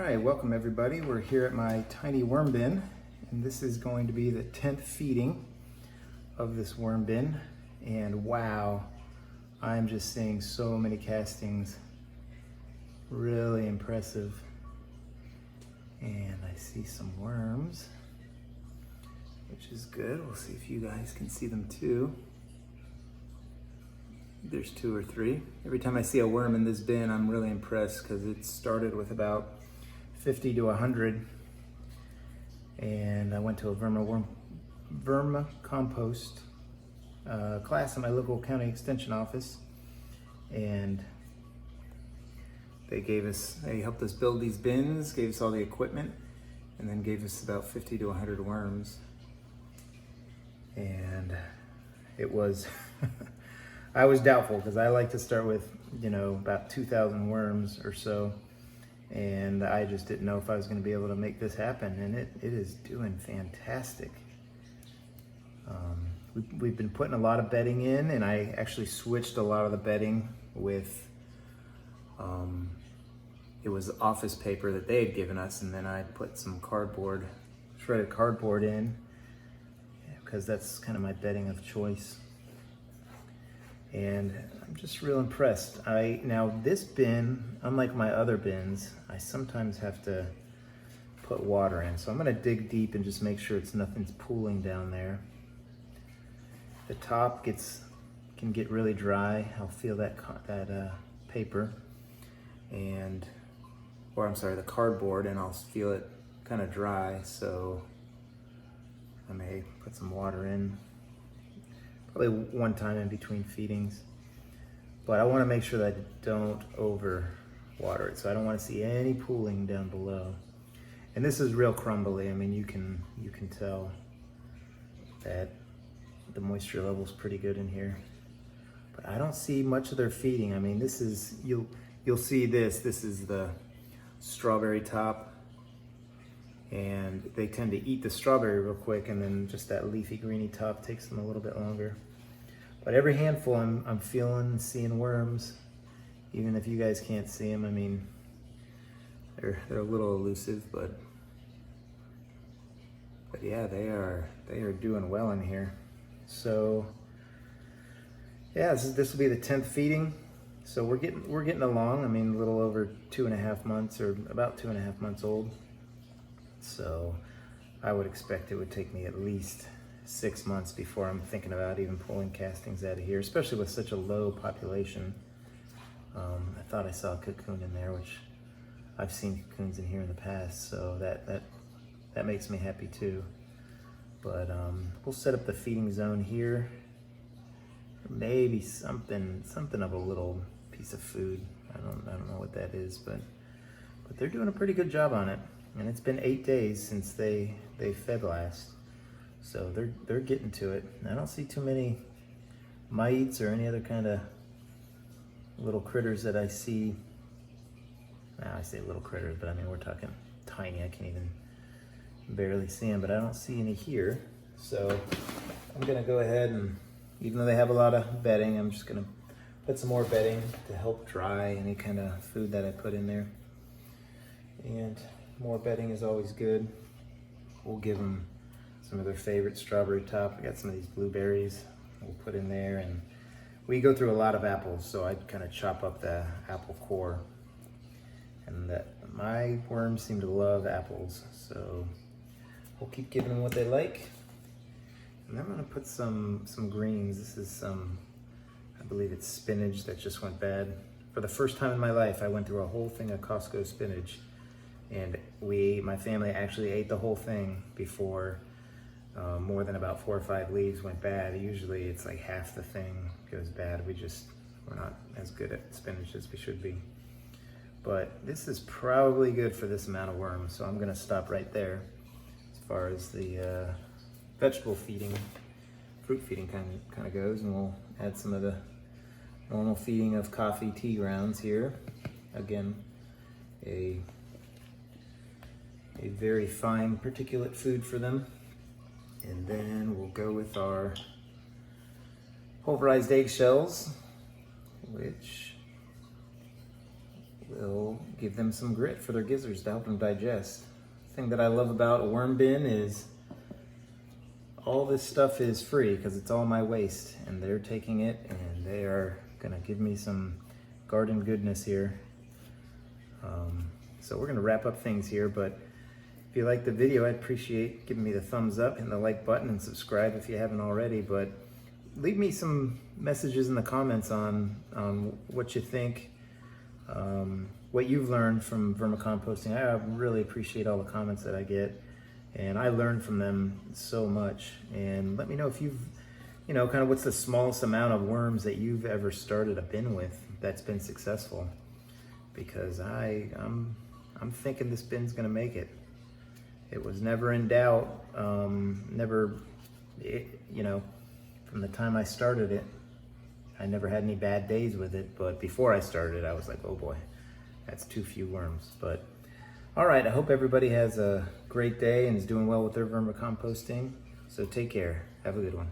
right, welcome everybody. We're here at my tiny worm bin, and this is going to be the 10th feeding of this worm bin. And wow, I'm just seeing so many castings. Really impressive. And I see some worms, which is good. We'll see if you guys can see them too. There's 2 or 3. Every time I see a worm in this bin, I'm really impressed because it started with about 50 to 100. And I went to a Vermicompost class in my local county extension office. And they helped us build these bins, gave us all the equipment, and then gave us about 50 to 100 worms. And it was, I was doubtful because I like to start with, about 2,000 worms or so. And I just didn't know if I was going to be able to make this happen. And it is doing fantastic. We've been putting a lot of bedding in, and I actually switched a lot of the bedding with, it was office paper that they had given us, and then I put some cardboard, shredded cardboard in, because that's kind of my bedding of choice. And I'm just real impressed. Now this bin, unlike my other bins, I sometimes have to put water in. So I'm gonna dig deep and just make sure nothing's pooling down there. The top can get really dry. I'll feel that paper, the cardboard, and I'll feel it kind of dry. So I may put some water in. Probably one time in between feedings, but I want to make sure that I don't over water it, so I don't want to see any pooling down below. And this is real crumbly. I mean, you can tell that the moisture level is pretty good in here, but I don't see much of their feeding. I mean, this is, you'll see this is the strawberry top, and they tend to eat the strawberry real quick, and then just that leafy greeny top takes them a little bit longer. But every handful I'm feeling and seeing worms, even if you guys can't see them. I mean, they're a little elusive, but yeah, they are doing well in here. So yeah, this will be the 10th feeding. So we're getting along. I mean, a little over 2.5 months, or about 2.5 months old. So I would expect it would take me at least 6 months before I'm thinking about even pulling castings out of here, especially with such a low population. I thought I saw a cocoon in there, which I've seen cocoons in here in the past, so that makes me happy too. But we'll set up the feeding zone here. Maybe something of a little piece of food. I don't know what that is, but they're doing a pretty good job on it. And it's been 8 days since they fed last, so they're getting to it. I don't see too many mites or any other kind of little critters that I see. Now I say little critters, but I mean, we're talking tiny. I can't even barely see them, but I don't see any here. So I'm gonna go ahead, and even though they have a lot of bedding, I'm just gonna put some more bedding to help dry any kind of food that I put in there. And more bedding is always good. We'll give them some of their favorite strawberry top. I got some of these blueberries we'll put in there, and we go through a lot of apples, so I kind of chop up the apple core. And my worms seem to love apples, so we'll keep giving them what they like. And I'm gonna put some greens. This is I believe it's spinach that just went bad. For the first time in my life, I went through a whole thing of Costco spinach. And my family actually ate the whole thing before more than about 4 or 5 leaves went bad. Usually it's like half the thing goes bad. We're not as good at spinach as we should be. But this is probably good for this amount of worms, so I'm gonna stop right there as far as the vegetable feeding, fruit feeding kind of goes, and we'll add some of the normal feeding of coffee tea grounds here. Again, a very fine particulate food for them. And then we'll go with our pulverized eggshells, which will give them some grit for their gizzards to help them digest. The thing that I love about WormBin is all this stuff is free because it's all my waste, and they're taking it and they are gonna give me some garden goodness here. So we're gonna wrap up things here, but if you like the video, I'd appreciate giving me the thumbs up, hitting the like button, and subscribe if you haven't already. But leave me some messages in the comments on what you think, what you've learned from vermicomposting. I really appreciate all the comments that I get, and I learn from them so much. And let me know if you've, kind of what's the smallest amount of worms that you've ever started a bin with that's been successful, because I'm thinking this bin's gonna make it. It was never in doubt, from the time I started it, I never had any bad days with it, but before I started, I was like, oh boy, that's too few worms. But all right, I hope everybody has a great day and is doing well with their vermicomposting. So take care, have a good one.